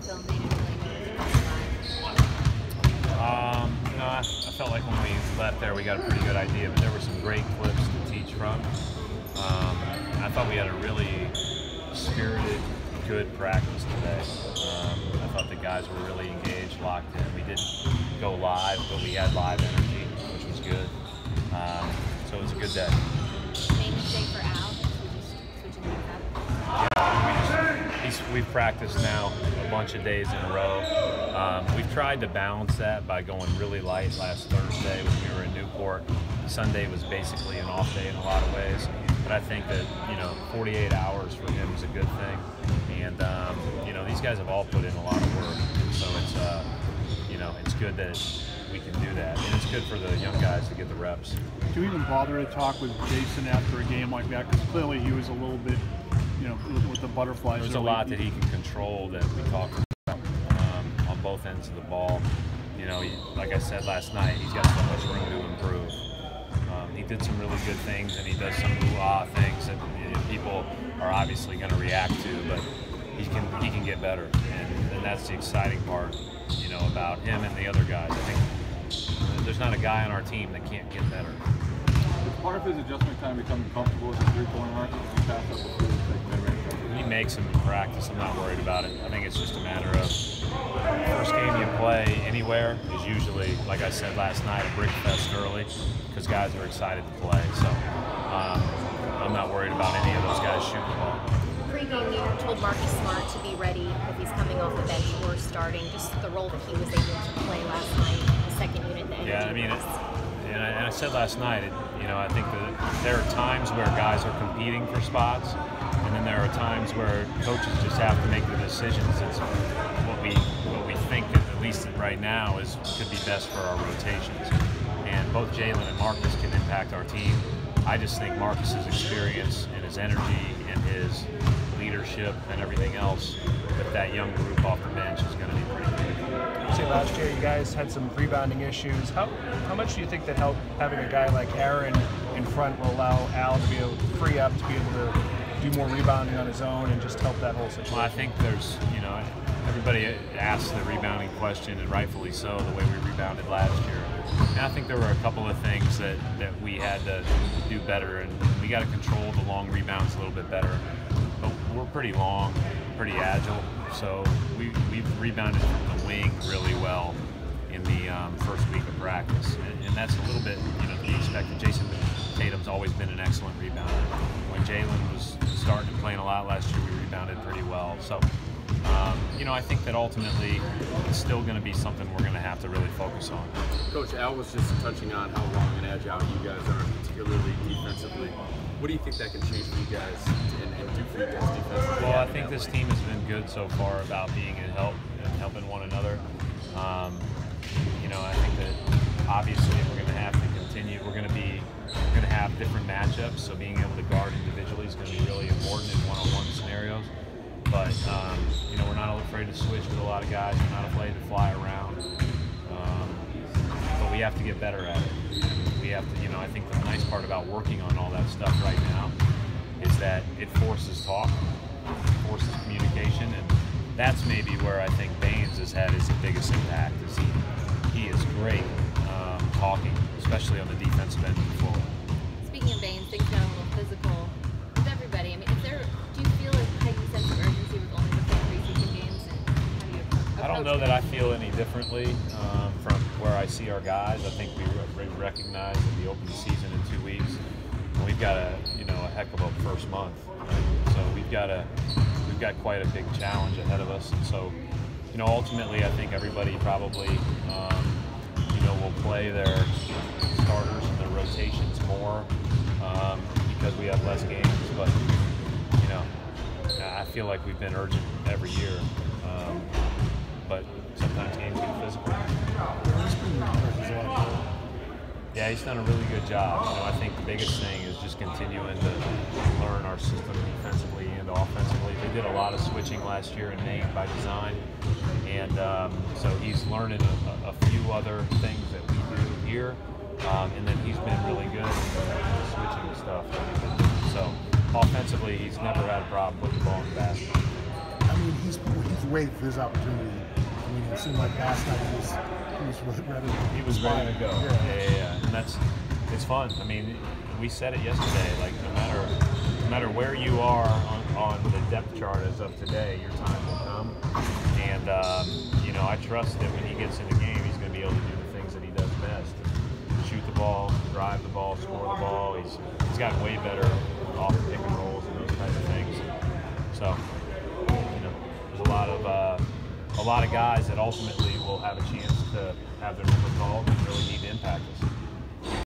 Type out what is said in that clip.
film they didn't really No, I felt like when we left there, we got a pretty good idea, but there were some great clips to teach from. I thought we had a really spirited, good practice today. I thought the guys were really engaged, locked in. We didn't go live, but we had live energy, which was good. So it was a good day. Main mistake for Al, switching things up. Yeah, we've practiced now a bunch of days in a row. We've tried to balance that by going really light last Thursday when we were in Newport. Sunday was basically an off day in a lot of ways, but I think that 48 hours for him is a good thing. And these guys have all put in a lot of work, so it's good that we can do that, and it's good for the young guys to get the reps. Do you even bother to talk with Jason after a game like that? Because clearly he was a little bit, with the butterflies. There's a lot that he can control that we talked about on both ends of the ball. Like I said last night, he's got so much room to improve. He did some really good things, and he does some ooh-ah things that people are obviously going to react to, but he can get better, and that's the exciting part, about him and the other guys. I think there's not a guy on our team that can't get better. Is part of his adjustment time becoming comfortable with the three-point line? He makes them in practice. I'm not worried about it. I think it's just a matter of the first game you play anywhere is usually, like I said last night, a brick fest early because guys are excited to play. So I'm not worried about any of those guys shooting the ball. Pre-game, you told Marcus Smart to be ready if he's coming off the bench or starting, just the role that he was able to play last night, the second unit. Yeah, and I said last night, I think that there are times where guys are competing for spots, and then there are times where coaches just have to make the decisions. It's what we think, at least right now, could be best for our rotations. And both Jalen and Marcus can impact our team. I just think Marcus's experience and his energy and his leadership and everything else with that young group off the bench is going to be pretty good. Say last year you guys had some rebounding issues. How much do you think that having a guy like Aaron in front will allow Al to be able to free up to be able to do more rebounding on his own and just help that whole situation? Well, I think there's, everybody asks the rebounding question, and rightfully so, the way we rebounded last year. And I think there were a couple of things that we had to do better, and we got to control the long rebounds a little bit better. But we're pretty long, pretty agile, so we've rebounded from the wing really well in the first week of practice, and that's a little bit to be expected. Jason Tatum's always been an excellent rebounder. When Jalen was starting to play a lot last year, we rebounded pretty well. So, I think that ultimately it's still going to be something we're going to have to really focus on. Coach, Al was just touching on how long and agile you guys are, particularly defensively. What do you think that can change for you guys and do for you guys defensively? Well, I think this team has been good so far about being in help and helping one another. I think that obviously we're going to have to continue. We're going to have different matchups, so being able to guard individually is going to be really important in one-on-one scenarios. But we're not afraid to switch with a lot of guys. We're not afraid to fly around. But we have to get better at it. We have to, I think the nice part about working on all that stuff right now is that it forces talk, it forces communication, and that's maybe where I think Baines has had his biggest impact. Is he is great talking, especially on the defensive end of the floor. Speaking of Baines, things got a little physical with everybody. I mean, do you feel a heightened sense of urgency with only the preseason games, and how do you approach I don't know that I feel any differently from where I see our guys. I think we recognize that we open the season in 2 weeks, and we've got a heck of a first month. So we've got quite a big challenge ahead of us, and so ultimately I think everybody probably will play their starters and their rotations more because we have less games. But I feel like we've been urgent every year, but sometimes games get physical. Yeah, he's done a really good job. I think the biggest thing is just continuing to learn our system defensively and offensively. They did a lot of switching last year in Maine by design, and so he's learning a few other things that we do here, and then he's been really good at switching stuff. So offensively, he's never had a problem putting the ball in the basket. I mean, he's waiting for his opportunity. I mean, it seemed like last night he was ready. He was ready to go. Yeah. And it's fun. I mean, we said it yesterday. Like no matter where you are on the depth chart as of today, your time will come. And I trust that when he gets in the game, he's going to be able to do the things that he does best: shoot the ball, drive the ball, score the ball. He's gotten way better off the pick and rolls and those types of things. So, there's a lot of guys that ultimately will have a chance to have their number called and really need to impact us.